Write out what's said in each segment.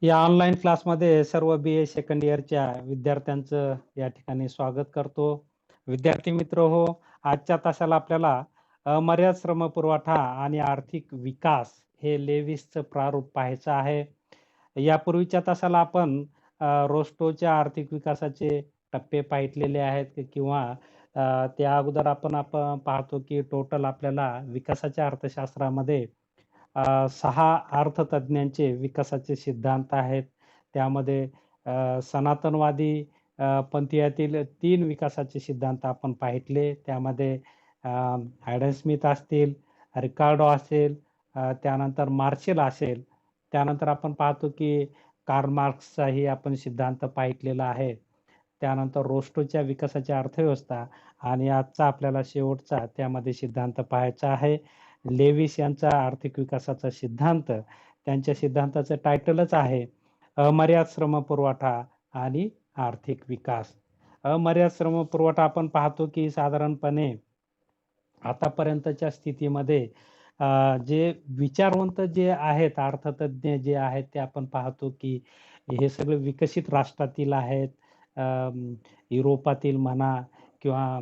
या ऑनलाईन क्लासमध्ये सर्व बी-ए सेकंड इयरच्या विद्यार्थ्यांचं या ठिकाणी स्वागत करतो. विद्यार्थी मित्र हो, आजच्या तासाला आपल्याला अमर्याद श्रमपुरवठा आणि आर्थिक विकास हे लेविसचं प्रारूप पाहायचं आहे. यापूर्वीच्या तासाला आपण रोस्टोच्या आर्थिक विकासाचे टप्पे पाहितलेले आहेत किंवा त्या अगोदर आपण पाहतो की टोटल आपल्याला विकासाच्या अर्थशास्त्रामध्ये 6 अर्थतज्ञांचे विकासाचे सिद्धांत आहेत. त्यामध्ये सनातनवादी पंथीयातील 3 विकासाचे सिद्धांत आपण पाहितले. त्यामध्ये ॲडम स्मिथ असतील, रिकार्डो असेल, त्यानंतर मार्शल असेल. त्यानंतर आपण पाहतो की कार्ल मार्क्सचाही आपण सिद्धांत पाहितलेला आहे. त्यानंतर रोस्टोच्या विकासाची अर्थव्यवस्था आणि आजचा आपल्याला शेवटचा त्यामध्ये सिद्धांत पाहायचा आहे. लेविस यांचा आर्थिक विकासाचा सिद्धांत. त्यांच्या सिद्धांताचं टायटलच आहे अमर्याद श्रमपुरवठा आणि आर्थिक विकास. अमर्याद श्रमपुरवठा आपण पाहतो की साधारणपणे आतापर्यंतच्या स्थितीमध्ये जे विचारवंत जे आहेत, अर्थतज्ञ जे आहेत, ते आपण पाहतो की हे सगळे विकसित राष्ट्रातील आहेत. युरोपातील म्हणा किंवा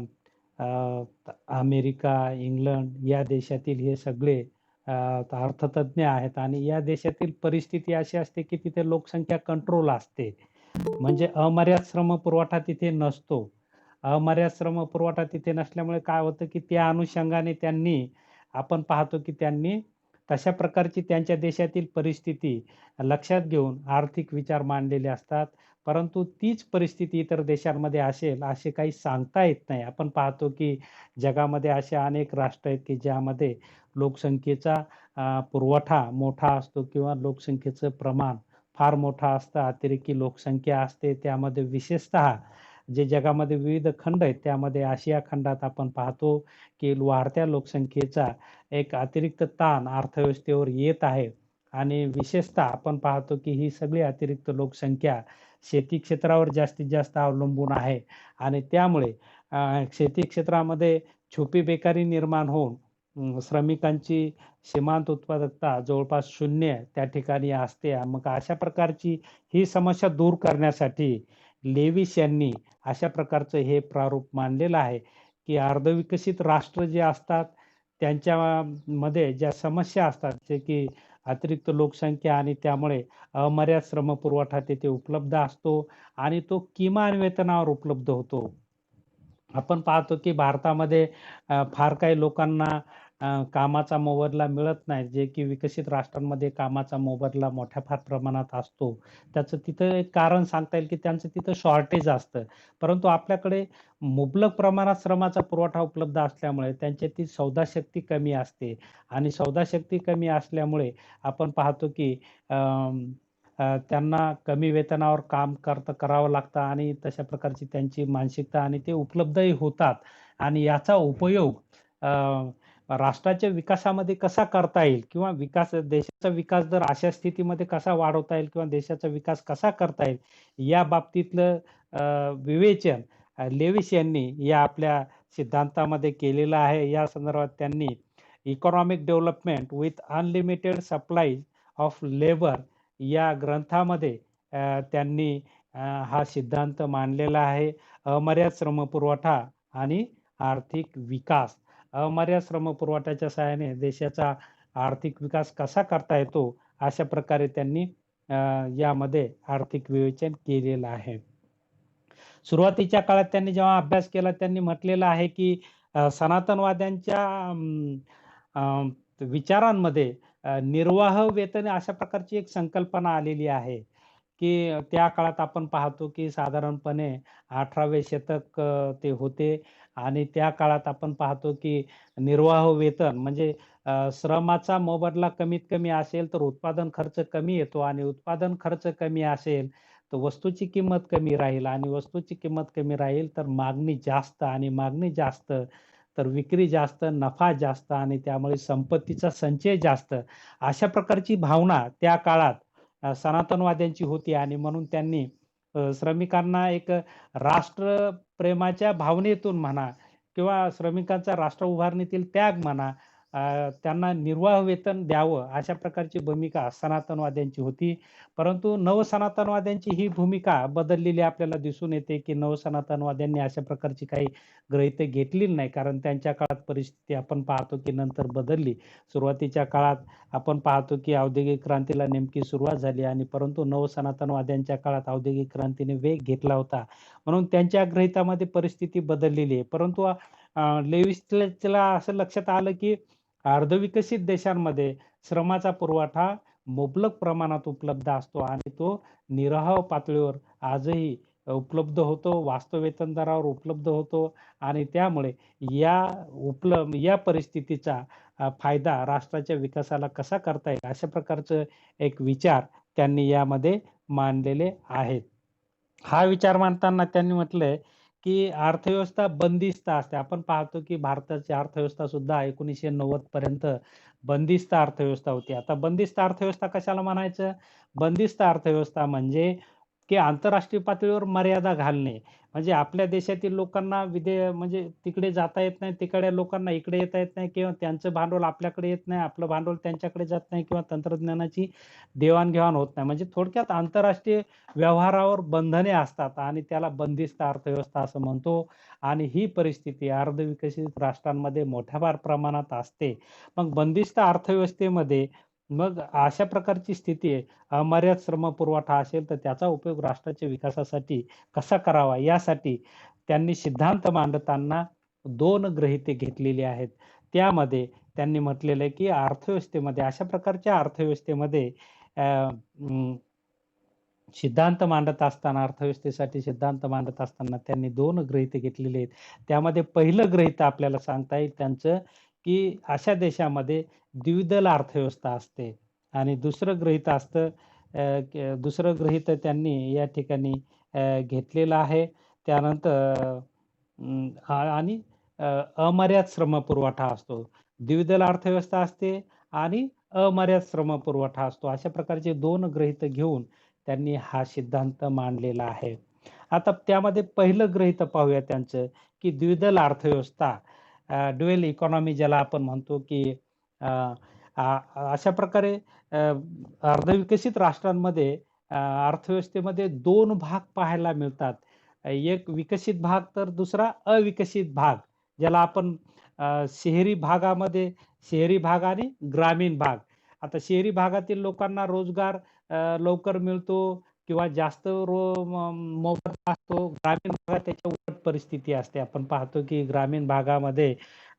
अमेरिका, इंग्लंड या देशातील हे सगळे अर्थतज्ञ आहेत आणि या देशातील परिस्थिती अशी असते की तिथे लोकसंख्या कंट्रोल असते. म्हणजे अमर्याद श्रमपुरवठा तिथे नसतो. अमर्याद श्रमपुरवठा तिथे नसल्यामुळे काय होतं की त्या अनुषंगाने आपण पाहतो की त्यांनी तशा प्रकारची त्यांच्या देशातील परिस्थिती लक्षात घेऊन आर्थिक विचार मांडलेले असतात. परंतु तीच परिस्थिती इतर देशांमध्ये असेल असे काही सांगता येत नाही. आपण पाहतो की जगामध्ये असे अनेक राष्ट्र आहेत की ज्यामध्ये लोकसंख्येचा पुरवठा मोठा असतो किंवा लोकसंख्येचं प्रमाण फार मोठं असतं. अतिरेकी लोकसंख्या असते. त्यामध्ये विशेषतः जे जगामध्ये विविध खंड आहेत त्यामध्ये आशिया खंडात आपण पाहतो की वाढत्या लोकसंख्येचा एक अतिरिक्त ताण अर्थव्यवस्थेवर येत आहे आणि विशेषतः आपण पाहतो की ही सगळी अतिरिक्त लोकसंख्या शेती क्षेत्रावर जास्तीत जास्त अवलंबून आहे आणि त्यामुळे शेती क्षेत्रामध्ये छुपी बेकारी निर्माण होऊन श्रमिकांची सीमांत उत्पादकता जवळपास शून्य त्या ठिकाणी असते. मग अशा प्रकारची ही समस्या दूर करण्यासाठी लेविस यांनी अशा प्रकारचं हे प्रारूप मांडलेलं आहे की अर्धविकसित राष्ट्र जे असतात त्यांच्यामध्ये ज्या समस्या असतात जे की अतिरिक्त लोकसंख्या आणि त्यामुळे अमर्याद श्रमपुरवठा तिथे उपलब्ध असतो आणि तो किमान वेतनावर उपलब्ध होतो. आपण पाहतो की भारतामध्ये फार काही लोकांना कामाचा मोबदला मिळत नाही, जे की विकसित राष्ट्रांमध्ये कामाचा मोबदला मोठ्या फार प्रमाणात असतो. त्याचं तिथं एक कारण सांगता येईल की त्यांचं तिथं शॉर्टेज असतं. परंतु आपल्याकडे मुबलक प्रमाणात श्रमाचा पुरवठा उपलब्ध असल्यामुळे त्यांच्यातील सौदाशक्ती कमी असते आणि सौदाशक्ती कमी असल्यामुळे आपण पाहतो की त्यांना कमी वेतनावर काम करावं लागतं आणि तशा प्रकारची त्यांची मानसिकता आणि ते उपलब्धही होतात आणि याचा उपयोग राष्ट्राच्या विकासामध्ये कसा करता येईल किंवा देशाचा विकास जर अशा स्थितीमध्ये कसा वाढवता येईल किंवा देशाचा विकास कसा करता येईल या बाबतीतलं विवेचन लेविस यांनी या आपल्या सिद्धांतामध्ये केलेलं आहे. या संदर्भात त्यांनी economic development with unlimited supply of labour या ग्रंथामध्ये त्यांनी हा सिद्धांत मांडलेला आहे. अमर्याद श्रमपुरवठा आणि आर्थिक विकास. अमर्याद श्रमपुरवठ्याच्या सहाय्याने देशाचा आर्थिक विकास कसा करता येतो अशा प्रकारे त्यांनी यामध्ये आर्थिक विवेचन केलेलं आहे. सुरुवातीच्या काळात त्यांनी जेव्हा अभ्यास केला त्यांनी म्हटलेलं आहे की सनातनवाद्यांच्या विचारांमध्ये निर्वाह वेतन अशा प्रकारची एक संकल्पना आलेली आहे, की त्या काळात आपण पाहतो की साधारणपणे 18वे शतक ते होते आणि त्या काळात आपण पाहतो की निर्वाह वेतन म्हणजे श्रमाचा मोबदला कमीत कमी असेल तर उत्पादन खर्च कमी येतो आणि उत्पादन खर्च कमी असेल तर वस्तूची किंमत कमी राहील आणि वस्तूची किंमत कमी राहील तर मागणी जास्त आणि मागणी जास्त तर विक्री जास्त, नफा जास्त आणि त्यामुळे संपत्तीचा संचय जास्त. अशा प्रकारची भावना त्या काळात सनातनवाद्यांची होती आणि म्हणून त्यांनी श्रमिकांना एक राष्ट्रप्रेमाच्या भावनेतून म्हणा किंवा श्रमिकांचा राष्ट्र उभारणीतील त्याग म्हणा त्यांना निर्वाह वेतन द्यावं अशा प्रकारची भूमिका सनातनवाद्यांची होती. परंतु नवसनातनवाद्यांची ही भूमिका बदललेली आपल्याला दिसून येते, की नवसनातनवाद्यांनी अशा प्रकारची काही गृहीतक घेतलेली नाही. कारण त्यांच्या काळात परिस्थिती आपण पाहतो, की नंतर बदलली. सुरुवातीच्या काळात आपण पाहतो, की औद्योगिक क्रांतीला नेमकी सुरुवात झाली आणि परंतु नवसनातनवाद्यांच्या काळात औद्योगिक क्रांतीने वेग घेतला होता. म्हणून त्यांच्या गृहीतामध्ये परिस्थिती बदललेली आहे. परंतु लेविसला असं लक्षात आलं, की अर्धविकसित देशांमध्ये श्रमाचा पुरवठा मुबलक प्रमाणात उपलब्ध असतो आणि तो निराहाव पातळीवर आजही उपलब्ध होतो, वास्तव वेतन दरावर उपलब्ध होतो आणि त्यामुळे या परिस्थितीचा फायदा राष्ट्राच्या विकासाला कसा करता येईल अशा प्रकारचं एक विचार त्यांनी यामध्ये मांडलेले आहेत. हा विचार मांडताना त्यांनी म्हटलंय, की अर्थव्यवस्था बंदिस्त असते. आपण पाहतो, की भारताची अर्थव्यवस्था सुद्धा 1990 पर्यंत बंदिस्त अर्थव्यवस्था होती. आता बंदिस्त अर्थव्यवस्था कशाला म्हणायचं? बंदिस्त अर्थव्यवस्था म्हणजे की आंतरराष्ट्रीय पातळीवर मर्यादा घालणे. म्हणजे आपल्या देशातील लोकांना म्हणजे तिकडे जाता येत नाही, तिकडच्या लोकांना इकडे येता येत नाही किंवा त्यांचं भांडवल आपल्याकडे येत नाही, आपलं भांडवल त्यांच्याकडे जात नाही किंवा तंत्रज्ञानाची देवाण-घेवाण होत नाही. म्हणजे थोडक्यात आंतरराष्ट्रीय व्यवहारावर बंधने असतात आणि त्याला बंदिस्त अर्थव्यवस्था असं म्हणतो आणि ही परिस्थिती अर्धविकसित राष्ट्रांमध्ये मोठ्या प्रमाणात असते. मग बंदिस्त अर्थव्यवस्थेमध्ये मग अशा प्रकारची स्थिती आहे. अमर्याद श्रमपुरवठा असेल तर त्याचा उपयोग राष्ट्राच्या विकासासाठी कसा करावा यासाठी त्यांनी सिद्धांत मांडताना 2 गृहीतके घेतलेली आहेत. त्यामध्ये त्यांनी म्हटलेलं आहे, की अर्थव्यवस्थेमध्ये अशा प्रकारच्या अर्थव्यवस्थेमध्ये अ, अं, सिद्धांत मांडत असताना, अर्थव्यवस्थेसाठी सिद्धांत मांडत असताना त्यांनी 2 गृहीतक घेतलेली आहेत. त्यामध्ये पहिलं गृहीतक आपल्याला सांगता येईल त्यांचं, की अशा देशामध्ये द्विदल अर्थव्यवस्था असते आणि दुसरं गृहीतक असतं दुसरं गृहीतक त्यांनी या ठिकाणी घेतलेलं आहे. त्यानंतर आणि अ, अमर्याद श्रमपुरवठा असतो. द्विदल अर्थव्यवस्था असते आणि अमर्याद श्रमपुरवठा असतो. अशा प्रकारचे 2 गृहीतक घेऊन त्यांनी हा सिद्धांत मांडलेला आहे. आता त्यामध्ये पहिलं गृहीतक पाहूया त्यांचं, की द्विदल अर्थव्यवस्था ड्युअल इकॉनॉमी ज्याला आपण म्हणतो, की अ, आ अशा प्रकारे अ, अर्धविकसित राष्ट्रांमध्ये अर्थव्यवस्थेमध्ये 2 भाग पाहायला मिळतात. एक विकसित भाग तर दुसरा अविकसित भाग. ज्याला आपण शहरी भाग आणि ग्रामीण भाग. आता शहरी भागातील लोकांना रोजगार लवकर मिळतो किंवा जास्त मोबदला असतो. ग्रामीण भागात त्याच्या उलट परिस्थिती असते. आपण पाहतो की ग्रामीण भागामध्ये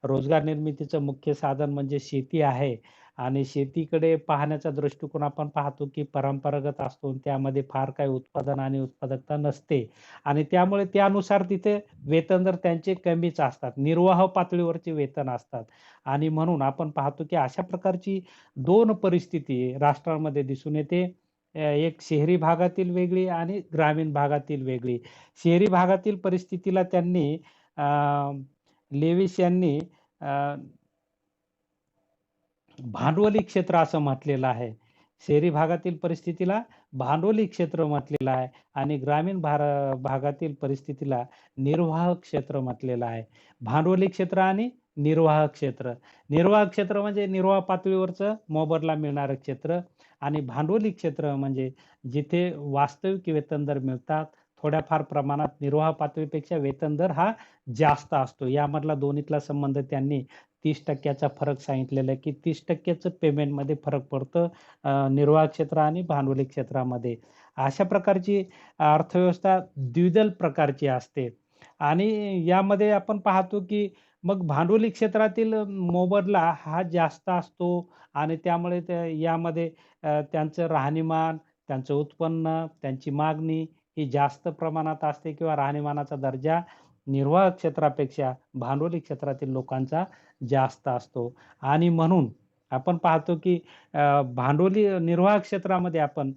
रोजगार निर्मितीचं मुख्य साधन म्हणजे शेती आहे आणि शेतीकडे पाहण्याचा दृष्टिकोन आपण पाहतो की परंपरागत असतो. त्यामध्ये फार काही उत्पादन आणि उत्पादकता नसते आणि त्यामुळे त्यानुसार तिथे वेतन दर त्यांचे कमीच असतात. निर्वाह पातळीवरचे वेतन असतात आणि म्हणून आपण पाहतो की अशा प्रकारची 2 परिस्थिती राष्ट्रांमध्ये दिसून येते. एक शहरी भागातील वेगळी आणि ग्रामीण भागातील वेगळी. शहरी भागातील परिस्थितीला त्यांनी अ, लेविस यांनी अ, भांडवली क्षेत्र असं म्हटलेलं आहे. शहरी भागातील परिस्थितीला भांडवली क्षेत्र म्हटलेलं आहे आणि ग्रामीण भागातील परिस्थितीला निर्वाह क्षेत्र म्हटलेलं आहे. भांडवली क्षेत्र आणि निर्वाह क्षेत्र. निर्वाह क्षेत्र म्हणजे निर्वाह पातळीवरचं मोबदला मिळणारं क्षेत्र आणि भांडवली क्षेत्र म्हणजे जिथे वास्तविक वेतन दर मिळतात. थोड्याफार प्रमाणात निर्वाह पातळीपेक्षा वेतन दर हा जास्त असतो. यामधला दोन्हीतला संबंध त्यांनी 30% चा फरक सांगितलेला आहे, की 30% पेमेंटमध्ये फरक पडतो निर्वाह क्षेत्र आणि भांडवली क्षेत्रामध्ये. अशा प्रकारची अर्थव्यवस्था द्विदल प्रकारची असते आणि यामध्ये आपण पाहतो, की मग भांडवली क्षेत्रातील मोबदला हा जास्त असतो आणि त्यामुळे यामध्ये त्यांचं राहणीमान, त्यांचं उत्पन्न, त्यांची मागणी ही जास्त प्रमाणात असते किंवा राहणीमानाचा दर्जा निर्वाह क्षेत्रापेक्षा भांडवली क्षेत्रातील लोकांचा जास्त असतो आणि म्हणून आपण पाहतो की भांडवली निर्वाह क्षेत्रामध्ये आपण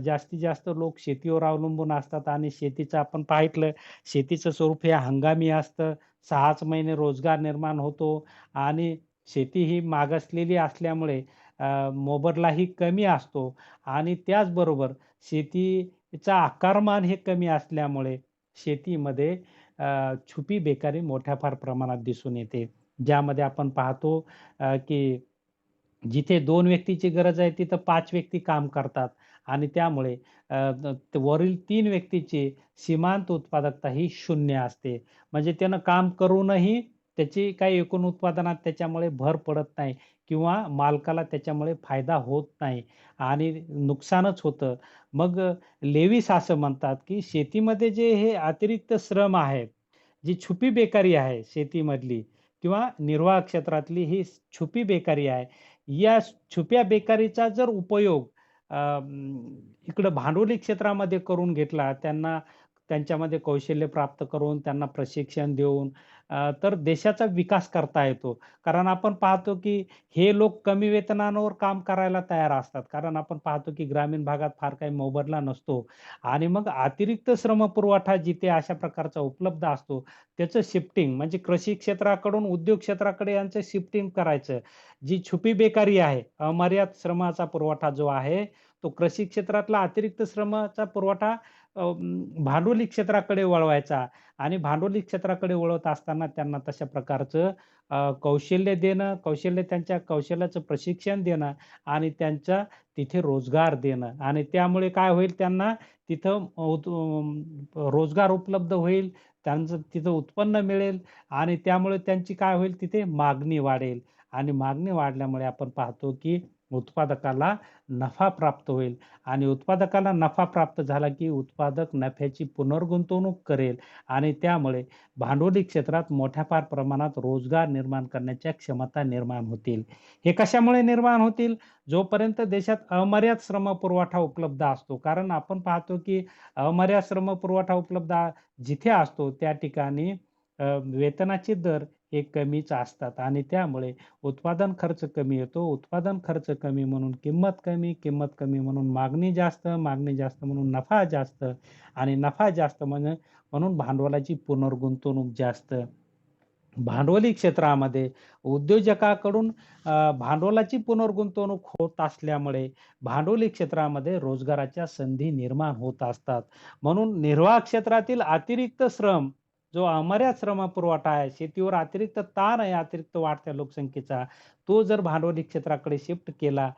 जास्तीत जास्त लोक शेतीवर अवलंबून असतात आणि शेतीचं आपण पाहितलं शेतीचं स्वरूप हे हंगामी असतं. 6च महिने रोजगार निर्माण होतो आणि शेती ही मागासलेली असल्यामुळे मोबदलाही कमी असतो आणि त्याचबरोबर शेतीचा आकारमान हे कमी असल्यामुळे शेतीमध्ये छुपी बेकारी मोठ्या फार प्रमाणात दिसून येते. ज्यामध्ये आपण पाहतो की जिथे 2 व्यक्तीची गरज आहे, तिथं 5 व्यक्ती काम करतात आणि त्यामुळे वरील 3 व्यक्तीची सीमांत उत्पादकता ही 0 असते. म्हणजे त्यानं काम करूनही त्याची काही एकूण उत्पादनात त्याच्यामुळे भर पडत नाही किंवा मालकाला त्याच्यामुळे फायदा होत नाही आणि नुकसानच होतं. मग लेविस असं म्हणतात, की शेतीमध्ये जे हे अतिरिक्त श्रम आहे, जी छुपी बेकारी आहे शेतीमधली किंवा निर्वाह क्षेत्रातली ही छुपी बेकारी आहे. या छुप्या बेकारीचा जर उपयोग इकडं भांडवली क्षेत्रामध्ये करून घेतला, त्यांना त्यांच्यामध्ये कौशल्य प्राप्त करून, त्यांना प्रशिक्षण देऊन तर देशाचा विकास करता येतो. कारण आपण पाहतो, की हे लोक कमी वेतनावर काम करायला तयार असतात. कारण आपण पाहतो, की ग्रामीण भागात फार काही मोबदला नसतो आणि मग अतिरिक्त श्रमपुरवठा जिथे अशा प्रकारचा उपलब्ध असतो, त्याचं शिफ्टिंग म्हणजे कृषी क्षेत्राकडून उद्योग क्षेत्राकडे यांचं शिफ्टिंग करायचं. जी छुपी बेकारी आहे, अमर्याद श्रमाचा पुरवठा जो आहे, तो कृषी क्षेत्रातला अतिरिक्त श्रमाचा पुरवठा भांडवली क्षेत्राकडे वळवायचा आणि भांडवली क्षेत्राकडे वळवत असताना त्यांना तशा प्रकारचं कौशल्य देणं, त्यांच्या कौशल्याचं प्रशिक्षण देणं आणि त्यांचा तिथे रोजगार देणं आणि त्यामुळे काय होईल त्यांना तिथं रोजगार उपलब्ध होईल, त्यांचं तिथं उत्पन्न मिळेल आणि त्यामुळे त्यांची काय होईल तिथे मागणी वाढेल आणि मागणी वाढल्यामुळे आपण पाहतो की उत्पादकाला नफा प्राप्त होईल आणि उत्पादकाला नफा प्राप्त झाला की उत्पादक नफ्याची पुनर्गुंतवणूक करेल आणि त्यामुळे भांडवली क्षेत्रात मोठ्या फार प्रमाणात रोजगार निर्माण करण्याच्या क्षमता निर्माण होतील. हे कशामुळे निर्माण होतील? जोपर्यंत देशात अमर्याद श्रमपुरवठा उपलब्ध असतो. कारण आपण पाहतो की अमर्याद श्रमपुरवठा उपलब्ध जिथे असतो त्या ठिकाणी वेतनाचे दर हे कमीच असतात आणि त्यामुळे उत्पादन खर्च कमी येतो. उत्पादन खर्च कमी म्हणून किंमत कमी, किंमत कमी म्हणून मागणी जास्त, मागणी जास्त म्हणून नफा जास्त आणि नफा जास्त म्हणून भांडवलाची पुनर्गुंतवणूक जास्त. भांडवली क्षेत्रामध्ये उद्योजकाकडून भांडवलाची पुनर्गुंतवणूक होत असल्यामुळे भांडवली क्षेत्रामध्ये रोजगाराच्या संधी निर्माण होत असतात. म्हणून निर्वाह क्षेत्रातील अतिरिक्त श्रम, जो अमर्याद श्रमपुरवठा आहे, शेतीवर अतिरिक्त ताण आहे अतिरिक्त वाढत्या लोकसंख्येचा, तो जर भांडवली क्षेत्राकडे शिफ्ट केला,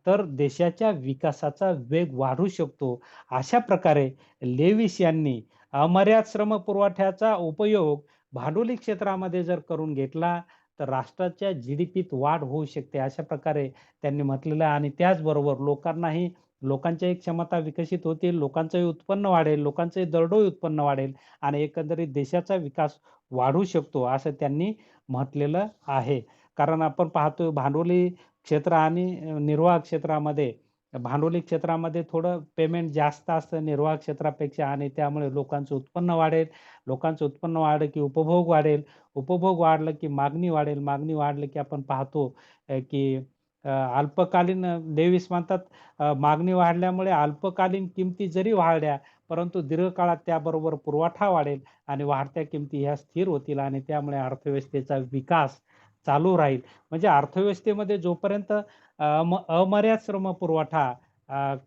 तर देशाच्या विकासाचा वेग वाढू शकतो. अशा प्रकारे लेविस यांनी अमर्याद श्रमपुरवठ्याचा उपयोग भांडवली क्षेत्रामध्ये जर करून घेतला, तर राष्ट्राच्या जी-डी-पीत वाढ होऊ शकते. अशा प्रकारे त्यांनी म्हटलेलं आहे आणि त्याचबरोबर लोकांच्याही क्षमता विकसित होतील, लोकांचंही उत्पन्न वाढेल, लोकांचंही दरडोई उत्पन्न वाढेल आणि एकंदरीत देशाचा विकास वाढू शकतो, असं त्यांनी म्हटलेलं आहे. कारण आपण पाहतो भांडवली क्षेत्र आणि निर्वाह क्षेत्रामध्ये भांडवली क्षेत्रामध्ये थोडं पेमेंट जास्त असतं निर्वाह क्षेत्रापेक्षा आणि त्यामुळे लोकांचं उत्पन्न वाढेल. लोकांचं उत्पन्न वाढलं की उपभोग वाढेल. उपभोग वाढलं की मागणी वाढेल. मागणी वाढली की आपण पाहतो की अल्पकालीन डेव्हिस म्हणतात मागणी वाढल्यामुळे अल्पकालीन किमती जरी वाढल्या, परंतु दीर्घकाळात त्याबरोबर पुरवठा वाढेल आणि वाढत्या किमती ह्या स्थिर होतील आणि त्यामुळे अर्थव्यवस्थेचा विकास चालू राहील. म्हणजे अर्थव्यवस्थेमध्ये जोपर्यंत अमर्याद श्रमपुरवठा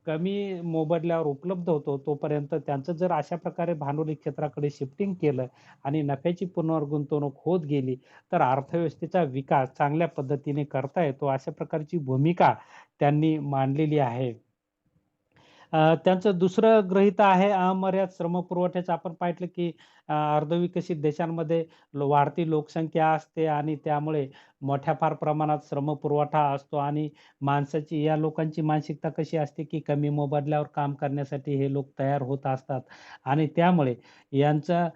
कमी मोबदल्यावर उपलब्ध होतो, तोपर्यंत त्यांचं जर अशा प्रकारे भांडवली क्षेत्राकडे शिफ्टिंग केलं आणि नफ्याची पुनर्गुंतवणूक होत गेली, तर अर्थव्यवस्थेचा विकास चांगल्या पद्धतीने करता येतो. अशा प्रकारची भूमिका त्यांनी मांडलेली आहे. त्यांचं दुसरं गृहीता आहे अमर्याद श्रमपुरवठ्याचं आपण पाहिलं की अर्धविकसित देशांमध्ये वाढती लोकसंख्या असते आणि त्यामुळे मोठ्या फार प्रमाणात श्रमपुरवठा असतो आणि या लोकांची मानसिकता कशी असते की कमी मोबदल्यावर काम करण्यासाठी हे लोक तयार होत असतात आणि त्यामुळे यांचं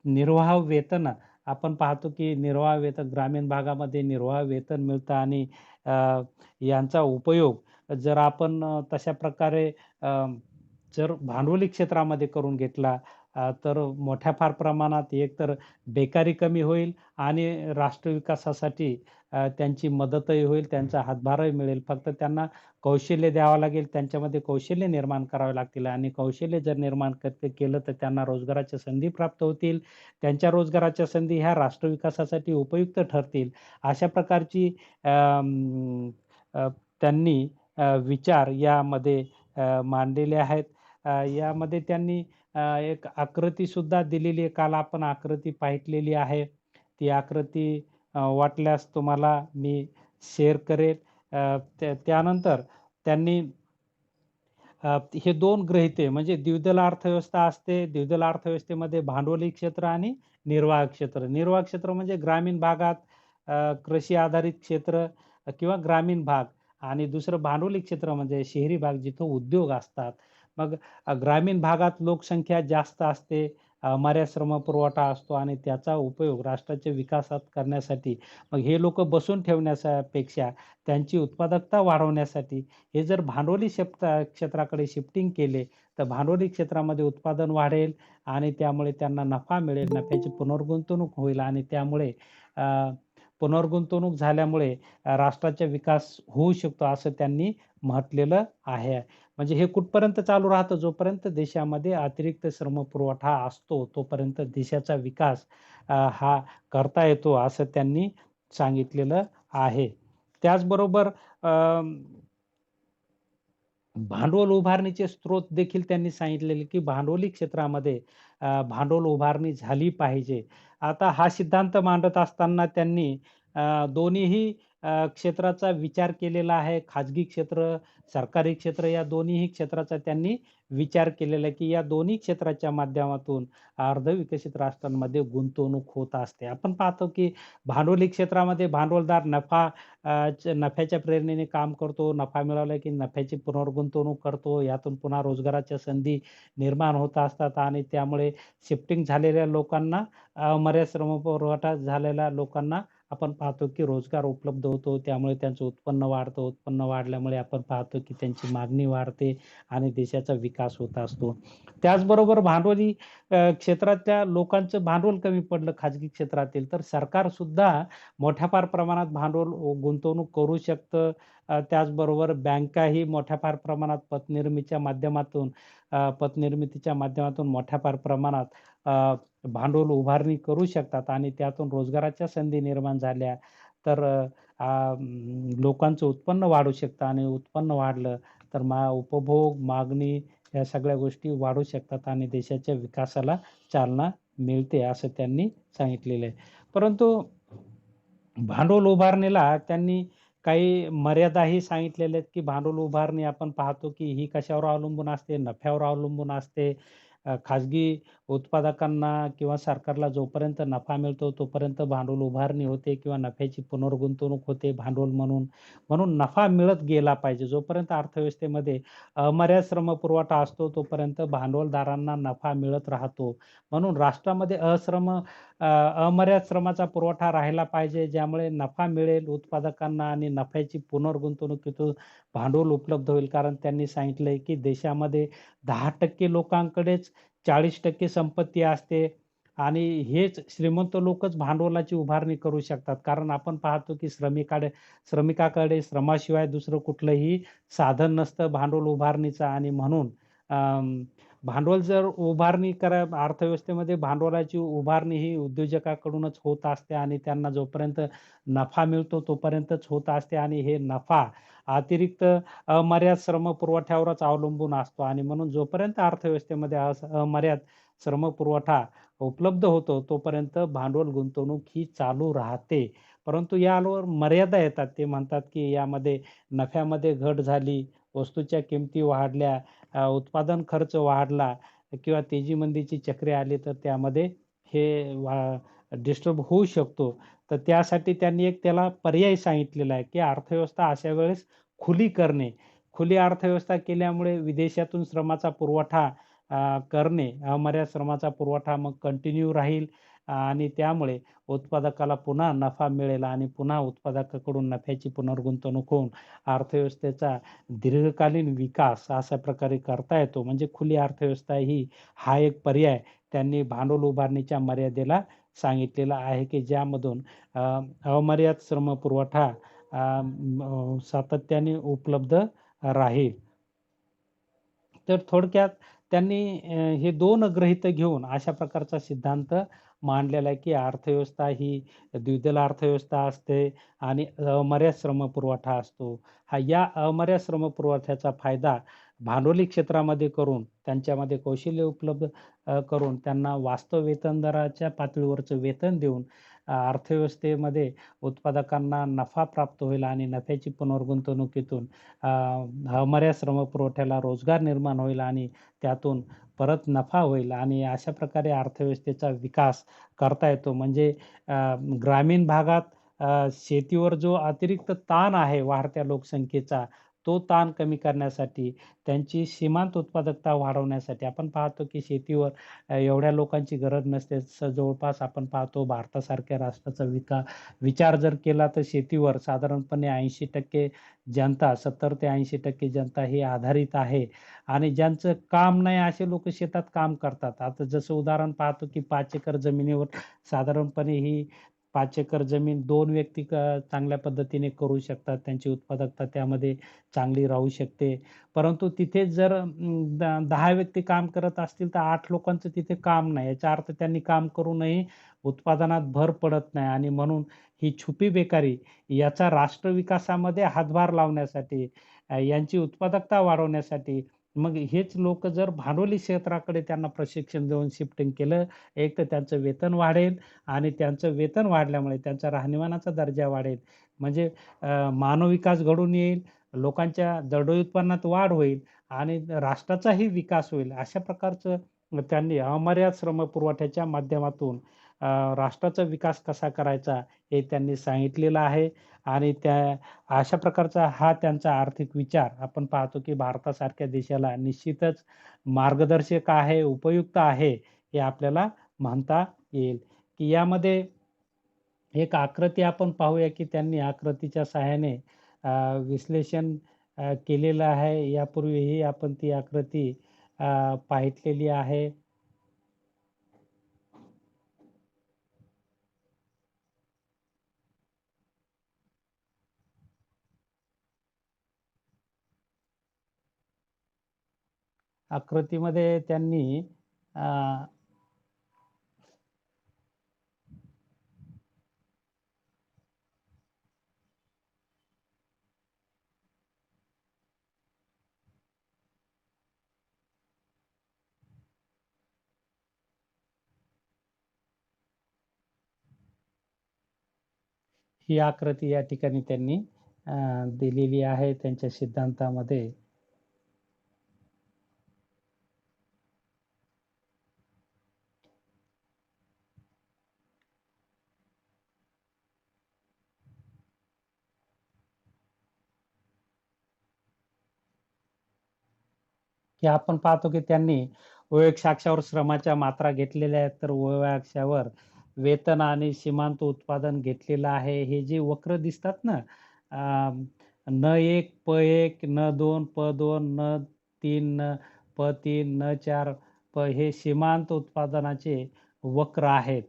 निर्वाह वेतन आपण पाहतो की निर्वाह वेतन ग्रामीण भागामध्ये निर्वाह वेतन मिळतं आणि यांचा उपयोग जर आपण तशा प्रकारे जर भांडवली क्षेत्रामध्ये करून घेतला तर मोठ्या फार प्रमाणात एकतर बेकारी कमी होईल आणि राष्ट्र विकासासाठी त्यांची मदतही होईल, त्यांचा हातभारही मिळेल. फक्त त्यांना कौशल्य द्यावं लागेल, त्यांच्यामध्ये कौशल्य निर्माण करावे लागतील आणि कौशल्य जर निर्माण केलं तर त्यांना रोजगाराच्या संधी प्राप्त होतील. त्यांच्या रोजगाराच्या संधी ह्या राष्ट्र विकासासाठी उपयुक्त ठरतील. अशा प्रकारची त्यांनी विचार यामध्ये मांडलेले आहेत. यामध्ये त्यांनी एक आकृती सुद्धा दिलेली आहे. काल आपण आकृती पाहिलेली आहे. ती आकृती वाटल्यास तुम्हाला मी शेअर करेल. त्यानंतर त्यांनी हे 2 गृहीते म्हणजे द्विदल अर्थव्यवस्था असते. द्विदल अर्थव्यवस्थेमध्ये भांडवली क्षेत्र आणि निर्वाह क्षेत्र. निर्वाह क्षेत्र म्हणजे ग्रामीण भागात कृषी आधारित क्षेत्र किंवा ग्रामीण भाग आणि दुसरं भांडवली क्षेत्र म्हणजे शहरी भाग जिथं उद्योग असतात. मग ग्रामीण भागात लोकसंख्या जास्त असते, मर्यादित श्रमपुरवठा असतो आणि त्याचा उपयोग राष्ट्राच्या विकासात करण्यासाठी मग हे लोकं बसून ठेवण्यापेक्षा त्यांची उत्पादकता वाढवण्यासाठी हे जर भांडवली क्षेत्राकडे शिफ्टिंग केले, तर भांडवली क्षेत्रामध्ये उत्पादन वाढेल आणि त्यामुळे त्यांना नफा मिळेल. नफ्याची पुनर्गुंतवणूक होईल आणि त्यामुळे अ, पुनर्गुंतवणूक झाल्यामुळे राष्ट्राचा विकास होऊ शकतो, असं त्यांनी म्हटलेलं आहे. म्हणजे हे कुठपर्यंत चालू राहतं, जोपर्यंत देशामध्ये अतिरिक्त श्रमपुरवठा असतो, तोपर्यंत देशाचा विकास हा करता येतो, असं त्यांनी सांगितलेलं आहे. त्याचबरोबर अ, भांडवल उभारणीचे स्रोत देखील त्यांनी सांगितलेले, की भांडवली क्षेत्रामध्ये भांडवल उभारणी झाली पाहिजे. आता हा सिद्धांत मांडत असताना त्यांनी दोन्हीही क्षेत्राचा विचार केलेला आहे. खाजगी क्षेत्र, सरकारी क्षेत्र या दोन्हीही क्षेत्राचा त्यांनी विचार केलेला आहे, की या दोन्ही क्षेत्राच्या माध्यमातून अर्धविकसित राष्ट्रांमध्ये गुंतवणूक होत असते. आपण पाहतो, की भांडवली क्षेत्रामध्ये भांडवलदार नफ्याच्या प्रेरणेने काम करतो. नफा मिळवला की नफ्याची पुनर्गुंतवणूक करतो. यातून पुन्हा रोजगाराच्या संधी निर्माण होत असतात आणि त्यामुळे शिफ्टिंग झालेल्या लोकांना अमर्याद श्रमपुरवठा झालेल्या लोकांना आपण पाहतो की रोजगार उपलब्ध होतो. त्यामुळे त्यांचं उत्पन्न वाढतं. उत्पन्न वाढल्यामुळे आपण पाहतो की त्यांची मागणी वाढते आणि देशाचा विकास होत असतो. त्याचबरोबर भांडवली क्षेत्रातल्या लोकांचं भांडवल कमी पडलं खाजगी क्षेत्रातील, तर सरकार सुद्धा मोठ्या फार प्रमाणात भांडवल गुंतवणूक करू शकतं. त्याचबरोबर बँकाही मोठ्या फार प्रमाणात पतनिर्मितीच्या माध्यमातून मोठ्या फार प्रमाणात भांडवल उभारणी करू शकतात आणि त्यातून रोजगाराच्या संधी निर्माण झाल्या तर लोकांचं उत्पन्न वाढू शकतं आणि उत्पन्न वाढलं तर उपभोग, मागणी या सगळ्या गोष्टी वाढू शकतात आणि देशाच्या विकासाला चालना मिळते, असं त्यांनी सांगितलेलं आहे. परंतु भांडवल उभारणीला त्यांनी काही मर्यादाही सांगितलेल्या आहेत, की भांडवल उभारणी आपण पाहतो, की ही कशावर अवलंबून असते? नफ्यावर अवलंबून असते. खाजगी उत्पादकांना किंवा सरकारला जोपर्यंत नफा मिळतो, तोपर्यंत भांडवल उभारणी होते किंवा नफ्याची पुनर्गुंतवणूक होते भांडवल म्हणून. म्हणून नफा मिळत गेला पाहिजे. जोपर्यंत अर्थव्यवस्थेमध्ये अमर्याद श्रमपुरवठा असतो, तोपर्यंत भांडवलदारांना नफा मिळत राहतो. म्हणून राष्ट्रामध्ये अमर्याद श्रमाचा पुरवठा राहिला पाहिजे, ज्यामुळे नफा मिळेल उत्पादकांना आणि नफ्याची पुनर्गुंतवणुकीतून भांडवल उपलब्ध होईल. कारण त्यांनी सांगितलंय, की देशामध्ये 10% लोकांकडेच 40% संपत्ती असते आणि हेच श्रीमंत लोकच भांडवलाची उभारणी करू शकतात. कारण आपण पाहतो, की श्रमिकाकडे श्रमाशिवाय दुसरं कुठलंही साधन नसतं भांडवल उभारणीचं आणि म्हणून भांडवल जर उभारणी अर्थव्यवस्थेमध्ये भांडवलाची उभारणी ही उद्योजकाकडूनच होत असते आणि त्यांना जोपर्यंत नफा मिळतो तोपर्यंतच होत असते आणि हे नफा अतिरिक्त अमर्याद श्रमपुरवठ्यावरच अवलंबून असतो आणि म्हणून जोपर्यंत अर्थव्यवस्थेमध्ये अमर्याद श्रमपुरवठा उपलब्ध होतो तोपर्यंत भांडवल गुंतवणूक ही चालू राहते. परंतु यावर मर्यादा येतात. ते म्हणतात, की यामध्ये नफ्यामध्ये घट झाली, वस्तूच्या किमती वाढल्या, उत्पादन खर्च वाढला किंवा तेजी-मंदीची चक्रे आली तर त्यामध्ये हे डिस्टर्ब होऊ शकतो. तर त्यासाठी त्यांनी एक त्याला पर्याय सांगितलेला आहे, की अर्थव्यवस्था अशा वेळेस खुली करणे. खुली अर्थव्यवस्था केल्यामुळे विदेशातून श्रमाचा पुरवठा करणे, अमर्याद श्रमाचा पुरवठा मग कंटिन्यू राहील आणि त्यामुळे उत्पादकाला पुन्हा नफा मिळेल आणि पुन्हा उत्पादकाकडून नफ्याची पुनर्गुंतवणूक होऊन अर्थव्यवस्थेचा दीर्घकालीन विकास अशा प्रकारे करता येतो. म्हणजे खुली अर्थव्यवस्था ही हा एक पर्याय त्यांनी भांडवल उभारणीच्या मर्यादेला सांगितलेला आहे, की ज्यामधून अ, अमर्याद श्रमपुरवठा सातत्याने उपलब्ध राहील. तर थोडक्यात त्यांनी हे 2 गृहीतक घेऊन अशा प्रकारचा सिद्धांत मांडलेला आहे, की अर्थव्यवस्था ही द्विदल अर्थव्यवस्था असते आणि अमर्याद श्रमपुरवठा असतो. या अमर्याद श्रमपुरवठ्याचा फायदा भांडवली क्षेत्रामध्ये करून, त्यांच्यामध्ये कौशल्य उपलब्ध करून त्यांना वास्तव वेतन दराच्या पातळीवरचं वेतन देऊन अर्थव्यवस्थेमध्ये उत्पादकांना नफा प्राप्त होईल आणि नफ्याची पुनर्गुंतवणुकीतून अमर्याद श्रमपुरवठ्याला रोजगार निर्माण होईल आणि त्यातून परत नफा होईल आणि अशा प्रकारे अर्थव्यवस्थेचा विकास करता येतो. म्हणजे ग्रामीण भागात शेतीवर जो अतिरिक्त ताण आहे वाढत्या लोकसंख्येचा, तो ताण कमी करण्यासाठी, त्यांची सीमांत उत्पादकता वाढवण्यासाठी आपण पाहतो की शेतीवर एवढ्या लोकांची गरज नसते. जवळपास आपण पाहतो भारतासारख्या राष्ट्राचा विचार जर केला तर शेतीवर साधारणपणे 80% जनता 70 ते 80% जनता ही आधारित आहे आणि ज्यांचं काम नाही असे लोक शेतात काम करतात. आता जसं उदाहरण पाहतो की 5 एकर जमिनीवर साधारणपणे ही 5 एकर जमीन 2 व्यक्ती चांगल्या पद्धतीने करू शकतात. त्यांची उत्पादकता त्यामध्ये चांगली राहू शकते. परंतु तिथे जर 10 व्यक्ती काम करत असतील तर 8 लोकांचं तिथे काम नाही. याचा अर्थ त्यांनी काम करूनही उत्पादनात भर पडत नाही आणि म्हणून ही छुपी बेकारी याचा राष्ट्र विकासामध्ये हातभार लावण्यासाठी यांची उत्पादकता वाढवण्यासाठी मग हेच लोकं जर भांडवली क्षेत्राकडे त्यांना प्रशिक्षण देऊन शिफ्टिंग केलं, एक तर त्यांचं वेतन वाढेल आणि त्यांचं वेतन वाढल्यामुळे त्यांचा राहणीमानाचा दर्जा वाढेल. म्हणजे मानव विकास घडून येईल, लोकांच्या दरडोई उत्पन्नात वाढ होईल आणि राष्ट्राचाही विकास होईल. अशा प्रकारचं त्यांनी अमर्याद श्रमपुरवठ्याच्या माध्यमातून राष्ट्राचा विकास कसा करायचा हे त्यांनी सांगितलेलं आहे आणि अशा प्रकारचा हा त्यांचा आर्थिक विचार आपण पाहतो की भारतासारख्या देशाला निश्चितच मार्गदर्शक आहे, उपयुक्त आहे, हे आपल्याला म्हणता येईल. की यामध्ये एक आकृती आपण पाहूया की त्यांनी आकृतीच्या सहाय्याने विश्लेषण केलेलं आहे. यापूर्वीही आपण ती आकृती पाहितलेली आहे. आकृतीमध्ये त्यांनी अ, ही आकृती या ठिकाणी त्यांनी दिलेली आहे त्यांच्या सिद्धांतामध्ये. की आपण पाहतो की त्यांनी ओळख साक्षावर श्रमाच्या मात्रा घेतलेल्या आहेत, तर ओळख वेतन आणि सीमांत उत्पादन घेतलेलं आहे. हे जे वक्र दिसतात ना, न 1 प 1 न 2 प 2 न 3 प 3 न 4 हे सीमांत उत्पादनाचे वक्र आहेत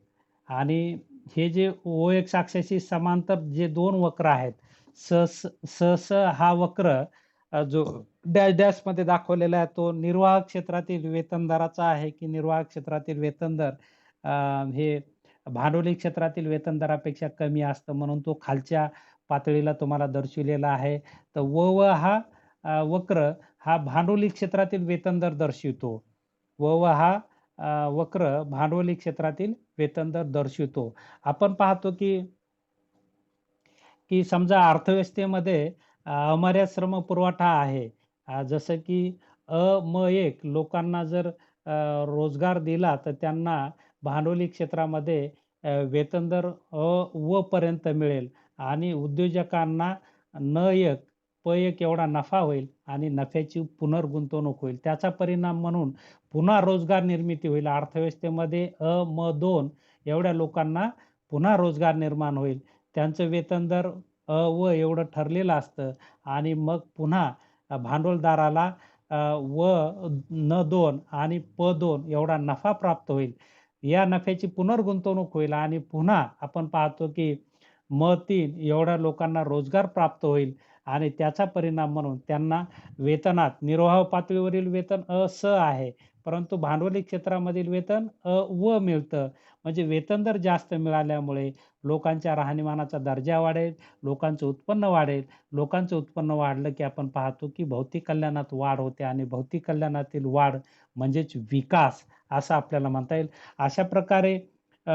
आणि हे जे ओएक्स अक्षाशी समांतर जे 2 वक्र आहेत, स हा वक्र जो डॅश डॅशमध्ये दाखवलेला आहे तो निर्वाह क्षेत्रातील वेतन दराचा आहे, की निर्वाह क्षेत्रातील वेतन दर हे भांडवली क्षेत्रातील वेतन दरापेक्षा कमी असतं म्हणून तो खालच्या पातळीला तुम्हाला दर्शविलेला आहे. तर व हा वक्र हा भांडवली क्षेत्रातील वेतन दर दर्शवितो. व हा वक्र भांडवली क्षेत्रातील वेतन दर दर्शवितो. आपण पाहतो की समजा अर्थव्यवस्थेमध्ये अमर्याद श्रमपुरवठा आहे. जसं की म 1 लोकांना जर रोजगार दिला तर त्यांना भांडवली क्षेत्रामध्ये वेतन दर व पर्यंत मिळेल आणि उद्योजकांना न 1 प 1 एवढा नफा होईल आणि नफ्याची पुनर्गुंतवणूक होईल. त्याचा परिणाम म्हणून पुन्हा रोजगार निर्मिती होईल. अर्थव्यवस्थेमध्ये म 2 एवढ्या लोकांना पुन्हा रोजगार निर्माण होईल. त्यांचं वेतन दर व एवढं ठरलेलं असतं आणि मग पुन्हा भांडवलदाराला व न 2 आणि प 2 एवढा नफा प्राप्त होईल. या नफ्याची पुनर्गुंतवणूक होईल आणि पुन्हा आपण पाहतो की म 3 एवढ्या लोकांना रोजगार प्राप्त होईल आणि त्याचा परिणाम म्हणून त्यांना वेतनात निर्वाह पातळीवरील वेतन स आहे, परंतु भांडवली क्षेत्रामधील वेतन व मिळतं. म्हणजे वेतन दर जास्त मिळाल्यामुळे लोकांच्या राहणीमानाचा दर्जा वाढेल, लोकांचं उत्पन्न वाढेल. लोकांचं उत्पन्न वाढलं की आपण पाहतो की भौतिक कल्याणात वाढ होते आणि भौतिक कल्याणातील वाढ म्हणजेच विकास असं आपल्याला म्हणता येईल. अशा प्रकारे अ,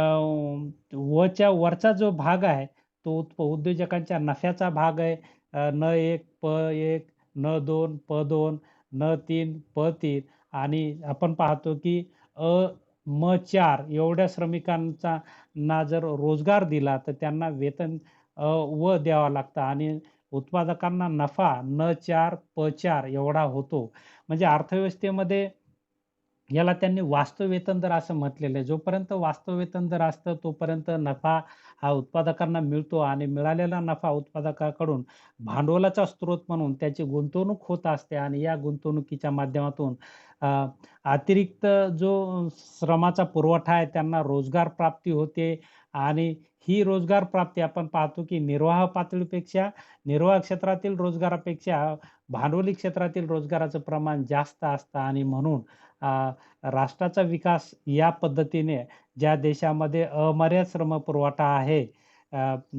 वच्या वरचा जो भाग आहे, तो उद्योजकांच्या नफ्याचा भाग आहे. न 1 प 1, न 2 प 2, न 3 प 3 आणि आपण पाहतो की अ, म 4 एवढ्या श्रमिकांचा ना जर रोजगार दिला, तर त्यांना वेतन व द्यावं लागतं आणि उत्पादकांना नफा न 4 प 4 एवढा होतो. म्हणजे अर्थव्यवस्थेमध्ये याला त्यांनी वास्तव वेतन दर असं म्हटलेलं आहे. जोपर्यंत वास्तव वेतन दर असतं तोपर्यंत नफा हा उत्पादकांना मिळतो आणि मिळालेला नफा उत्पादकाकडून भांडवलाचा स्रोत म्हणून त्याची गुंतवणूक होत असते आणि या गुंतवणुकीच्या माध्यमातून अ, अतिरिक्त जो श्रमाचा पुरवठा आहे त्यांना रोजगार प्राप्ती होते आणि ही रोजगार प्राप्ती आपण पाहतो की निर्वाह क्षेत्रातील रोजगारापेक्षा भांडवली क्षेत्रातील रोजगाराचं प्रमाण जास्त असतं आणि म्हणून अ, राष्ट्राचा विकास या पद्धतीने ज्या देशामध्ये अमर्याद श्रमपुरवठा आहे,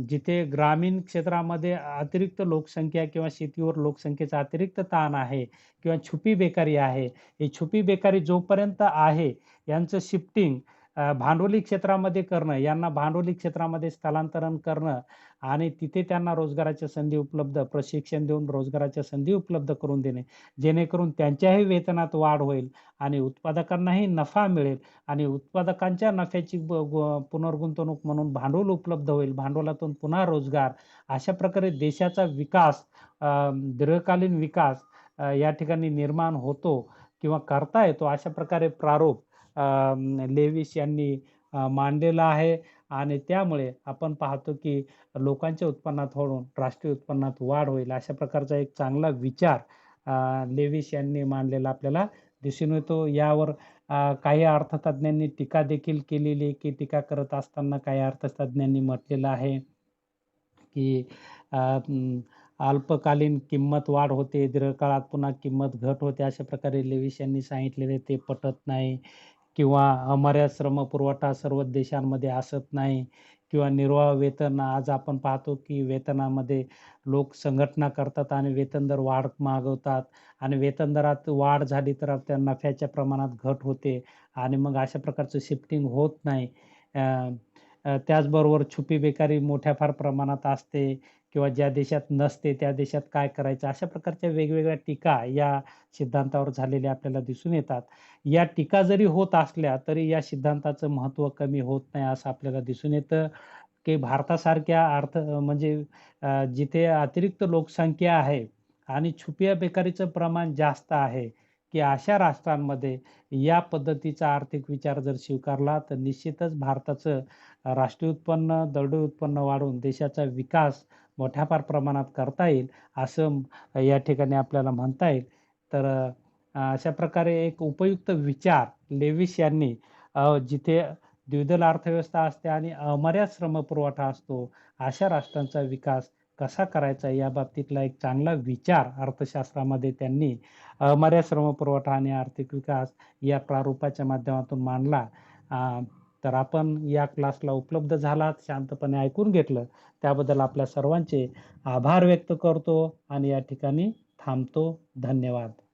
जिथे ग्रामीण क्षेत्रामध्ये अतिरिक्त लोकसंख्या किंवा शेतीवर लोकसंख्येचा अतिरिक्त ताण आहे किंवा छुपी बेकारी आहे. ही छुपी बेकारी जोपर्यंत आहे, यांचं शिफ्टिंग भांडवली क्षेत्रामध्ये करणं, यांना भांडवली क्षेत्रामध्ये स्थलांतरण करणं आणि तिथे त्यांना रोजगाराच्या संधी उपलब्ध, प्रशिक्षण देऊन रोजगाराच्या संधी उपलब्ध करून देणे, जेणेकरून त्यांच्याही वेतनात वाढ होईल आणि उत्पादकांनाही नफा मिळेल आणि उत्पादकांच्या नफ्याची पुनर्गुंतवणूक म्हणून भांडवल उपलब्ध होईल. भांडवलातून पुन्हा रोजगार. अशा प्रकारे देशाचा विकास, दीर्घकालीन विकास या ठिकाणी निर्माण होतो किंवा करता येतो. अशा प्रकारे प्रारूप लेविस यांनी मांडलेला आहे आणि त्यामुळे आपण पाहतो की लोकांच्या उत्पन्नात वाढून राष्ट्रीय उत्पन्नात वाढ होईल. अशा प्रकारचा एक चांगला विचार लेविस यांनी मांडलेला आपल्याला दिसून येतो. यावर काही अर्थतज्ञांनी टीका देखील केलेली आहे, की टीका करत असताना काही अर्थतज्ञांनी म्हटलेलं आहे, की अ, अं, अल्पकालीन किंमत वाढ होते, दीर्घकाळात पुन्हा किंमत घट होते. अशा प्रकारे लेविस यांनी सांगितलेले ते पटत नाही किंवा अमर्याद श्रमपुरवठा सर्व देशांमध्ये असत नाही किंवा निर्वाह वेतन आज आपण पाहतो, की वेतनामध्ये लोक संघटना करतात आणि वेतन दर वाढ मागवतात आणि वेतन दरात वाढ झाली तर त्या नफ्याच्या प्रमाणात घट होते आणि मग अशा प्रकारचं शिफ्टिंग होत नाही. अ, त्याचबरोबर छुपी बेकारी मोठ्या फार प्रमाणात असते किंवा ज्या देशात नसते त्या देशात काय करायचं? अशा प्रकारच्या वेगवेगळ्या टीका या सिद्धांतावर झालेल्या आपल्याला दिसून येतात. या टीका जरी होत असल्या, तरी या सिद्धांताचं महत्त्व कमी होत नाही असं आपल्याला दिसून येतं, की भारतासारख्या म्हणजे जिथे अतिरिक्त लोकसंख्या आहे आणि छुप्या बेकारीचं प्रमाण जास्त आहे, की अशा राष्ट्रांमध्ये या पद्धतीचा आर्थिक विचार जर स्वीकारला, तर निश्चितच भारताचं राष्ट्रीय उत्पन्न, दरडोई उत्पन्न वाढवून देशाचा विकास मोठ्या फार प्रमाणात करता येईल, असं या ठिकाणी आपल्याला म्हणता येईल. तर अशा प्रकारे एक उपयुक्त विचार लेविस यांनी जिथे द्विदल अर्थव्यवस्था असते आणि अमर्याद श्रमपुरवठा असतो, अशा राष्ट्रांचा विकास कसा करायचा या बाबतीतला एक चांगला विचार अर्थशास्त्रामध्ये त्यांनी अमर्याद श्रमपुरवठा आणि आर्थिक विकास या प्रारूपाच्या माध्यमातून मांडला. अ, तर आपण या क्लासला उपलब्ध झालात, शांतपणे ऐकून घेतलं, त्याबद्दल आपल्या सर्वांचे आभार व्यक्त करतो आणि या ठिकाणी थांबतो. धन्यवाद.